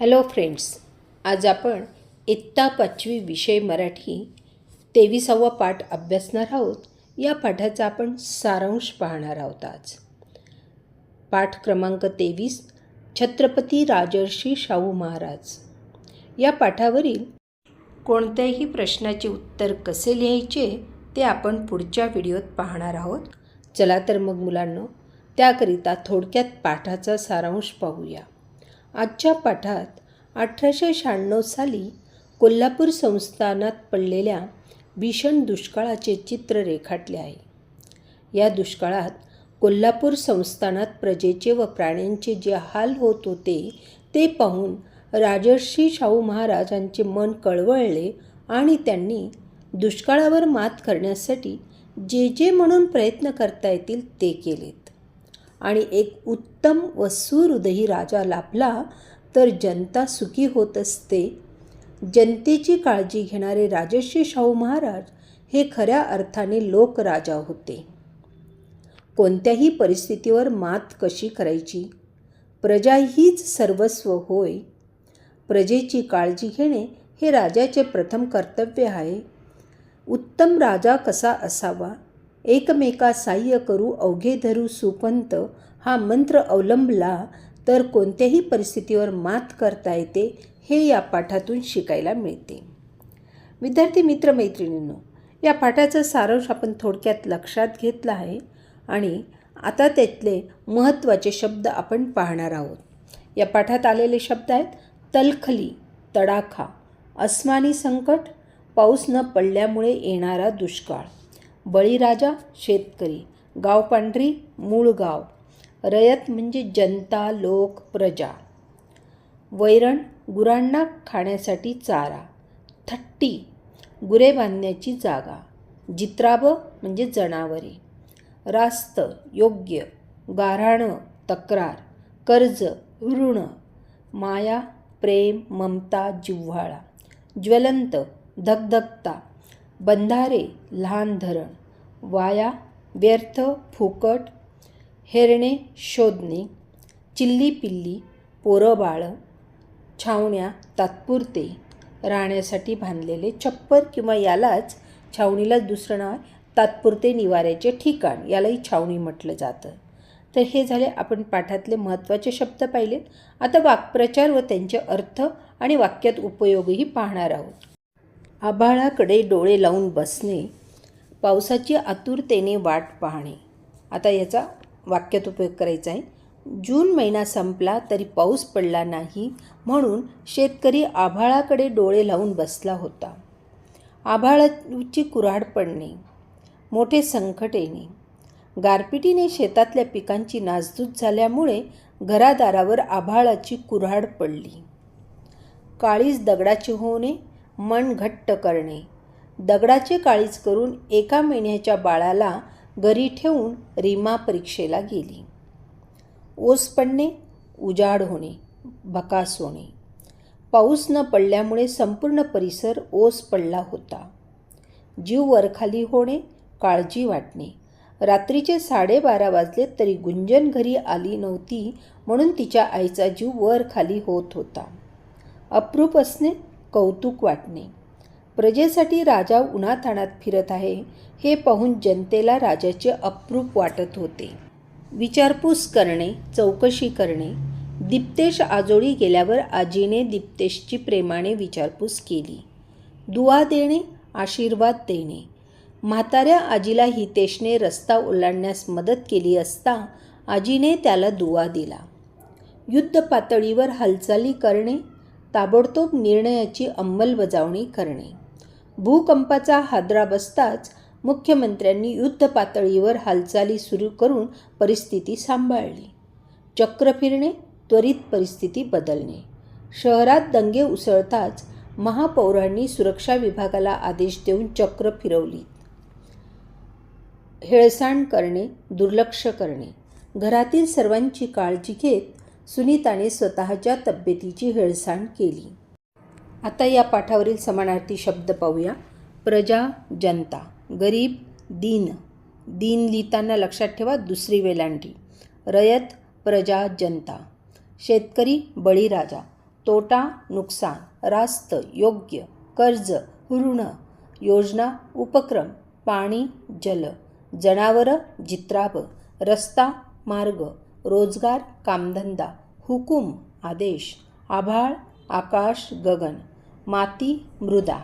Hello friends, आज आपण इयत्ता 5वी विषय मराठी 23वा पाठ अभ्यासणार आहोत. या पाठाचा आपण सारांश पाहणार आहोत. आज पाठ क्रमांक 23, छत्रपती राजर्षी शाहू महाराज. या पाठावरील कोणत्याही प्रश्नाचे उत्तर कसे लिहायचे ते आपण पुढच्या व्हिडिओत पाहणार आहोत. चला तर मग मुलांनो, त्याकरिता थोडक्यात पाठाचा सारांश पाहूया. आजच्या पाठात 1896 साली कोल्हापूर संस्थानात पडलेल्या भीषण दुष्काळाचे चित्र रेखाटले आहे. या दुष्काळात कोल्हापूर संस्थानात प्रजेचे व प्राण्यांचे जे हाल होत होते ते पाहून राजर्षी शाहू महाराजांचे मन कळवळले आणि त्यांनी दुष्काळावर मात करण्यासाठी जे म्हणून प्रयत्न करता येतील ते केलेत. आणि एक उत्तम व सुहृदयी राजा लाभला तर जनता सुखी होत असते. जनतेची काळजी घेणारे राजर्षी शाहू महाराज हे खऱ्या अर्थाने लोकराजा होते. कोणत्याही परिस्थितीवर मात कशी करायची? प्रजा हीच सर्वस्व होय. प्रजेची काळजी घेणे हे राजाचे प्रथम कर्तव्य आहे. उत्तम राजा कसा असावा? एकमेका साह्य करू अवघे धरू सुपंत हा मंत्र अवलंबला तर कोणत्याही परिस्थितीवर मात करता येते हे या पाठातून शिकायला मिळते. विद्यार्थी मित्रमैत्रिणींनो, या पाठाचा सारांश आपण थोडक्यात लक्षात घेतला आहे आणि आता त्यातले महत्त्वाचे शब्द आपण पाहणार आहोत. या पाठात आलेले शब्द आहेत: तलखली, तडाखा, अस्मानी संकट, पाऊस न पडल्यामुळे येणारा दुष्काळ, बळीराजा शेतकरी, गाव पांढरी मूळ गाव, रयत म्हणजे जनता लोक प्रजा, वैरण गुरांना खाण्यासाठी चारा, थट्टी गुरे बांधण्याची जागा, जित्राब म्हणजे जनावरे, रास्त योग्य, गाऱ्हाणं तक्रार, कर्ज ऋण, माया प्रेम ममता जिव्हाळा, ज्वलंत धगधगता, बंधारे लहान धरण, वाया व्यर्थ फुकट, हेरणे शोधणे, चिल्ली पिल्ली पोरं बाळं, छावण्या तात्पुरते राहण्यासाठी बांधलेले छप्पर किंवा यालाच छावणीलाच दुसरं नाव आहे तात्पुरते निवाऱ्याचे ठिकाण, यालाही छावणी म्हटलं जातं. तर हे झाले आपण पाठातले महत्त्वाचे शब्द पाहिलेत. आता वाक्प्रचार व त्यांचे अर्थ आणि वाक्यात उपयोगही पाहणार आहोत. आभाळाकडे डोळे लावून बसणे, पावसाची आतुरतेने वाट पाहणे. आता याचा वाक्यात उपयोग करायचा आहे. जून महिना संपला तरी पाऊस पडला नाही म्हणून शेतकरी आभाळाकडे डोळे लावून बसला होता. आभाळाची कुऱ्हाड पडणे, मोठे संकट येणे, गारपिटीने शेतातल्या पिकांची नासधूस झाल्यामुळे घरादारावर आभाळाची कुऱ्हाड पडली. काळीज दगडाचे होणे, मन घट्ट करणे, दगडाचे काळीज करून 1 महिन्याच्या बाळाला घरी ठेवून रीमा परीक्षेला गेली. ओस पडणे, उजाड होणे, भकास होणे, पाऊस न पडल्यामुळे संपूर्ण परिसर ओस पडला होता. जीव वरखाली होणे, काळजी वाटणे, रात्रीचे 12:30 वाजले तरी गुंजन घरी आली नव्हती म्हणून तिच्या आईचा जीव वर खाली होत होता. अप्रूप असणे, कौतुक वाटणे, प्रजेसाठी राजा उन्हाताणात फिरत आहे हे पाहून जनतेला राजाचे अप्रूप वाटत होते. विचारपूस करणे, चौकशी करणे, दिप्तेश आजोळी गेल्यावर आजीने दिप्तेशची प्रेमाने विचारपूस केली. दुवा देणे, आशीर्वाद देणे, म्हाताऱ्या आजीला हितेशने रस्ता ओलांडण्यास मदत केली असता आजीने त्याला दुवा दिला. युद्ध पातळीवर हालचाली करणे, ताबडतोब निर्णयाची अंमलबजावणी करणे, भूकंपाचा हादरा बसताच मुख्यमंत्र्यांनी युद्ध पातळीवर हालचाली सुरू करून परिस्थिती सांभाळली. चक्र फिरणे, त्वरित परिस्थिती बदलणे, शहरात दंगे उसळताच महापौरांनी सुरक्षा विभागाला आदेश देऊन चक्र फिरवली. हेळसांड करणे, दुर्लक्ष करणे, घरातील सर्वांची काळजी घेत सुनीताने स्वतःच्या तब्येतीची हेळसांड केली. आता या पाठावरील समानार्थी शब्द पाहूया. प्रजा जनता, गरीब दीन, दीन लिहिताना लक्षात ठेवा दुसरी वेलांटी, रयत प्रजा जनता, शेतकरी बळीराजा, तोटा नुकसान, रास्त योग्य, कर्ज ऋण, योजना उपक्रम, पाणी जल, जनावरं जित्राब, रस्ता मार्ग, रोजगार कामधंदा, हुकूम आदेश, आभाळ आकाश गगन, माती मृदा.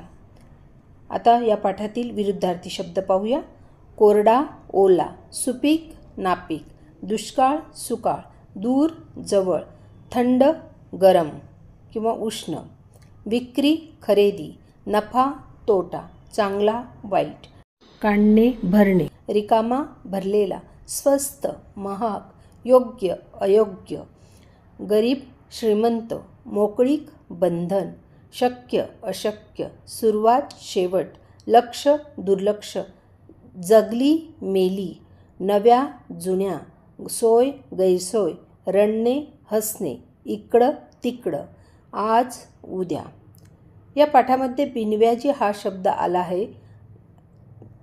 आता या पाठातील विरुद्धार्थी शब्द पाहूया. कोरडा ओला, सुपीक नापीक, दुष्काळ सुकाळ, दूर जवळ, थंड गरम किंवा उष्ण, विक्री खरेदी, नफा तोटा, चांगला वाईट, काढणे भरणे, रिकामा भरलेला, स्वस्त महाग, योग्य अयोग्य, गरीब श्रीमंत, मोकळीक बंधन, शक्य अशक्य, सुरुवात शेवट, लक्ष दुर्लक्ष, जगली मेली, नव्या जुन्या, सोय गैरसोय, रडणे हसणे, इकडं तिकडं, आज उद्या. या पाठामध्ये बिनव्याजी हा शब्द आला आहे.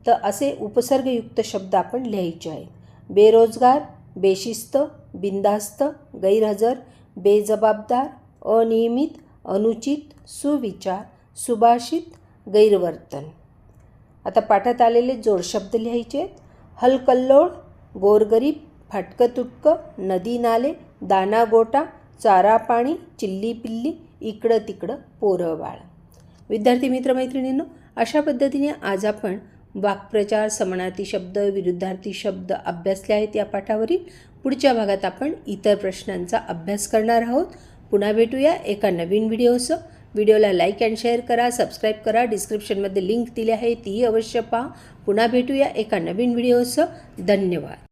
तर असे उपसर्गयुक्त शब्द आपण लिहायचे आहेत. बेरोजगार, बेशिस्त, बिनधास्त, गैरहजर, बेजबाबदार, अनियमित, अनुचित, सुविचार, सुभाषित, गैरवर्तन. आता पाठात आलेले जोडशब्द लिहायचे आहेत. हलकल्लोळ, गोरगरीब, फाटकं तुटकं, नदी नाले, दाना गोटा, चारा पाणी, चिल्ली पिल्ली, इकडं तिकडं, पोरं बाळ. विद्यार्थी मित्रमैत्रिणींनो, अशा पद्धतीने आज आपण वाक्प्रचार, समानार्थी शब्द, विरुद्धार्थी शब्द अभ्यासले आहेत. या पाठावरील पुढच्या भागात आपण इतर प्रश्नांचा अभ्यास करणार आहोत. पुन्हा भेटूया एका नवीन व्हिडिओसह. व्हिडिओला लाईक अँड शेअर करा, सबस्क्राईब करा. डिस्क्रिप्शनमध्ये लिंक दिली आहे, तीही अवश्य पहा. पुन्हा भेटूया एका नवीन व्हिडिओसह. धन्यवाद.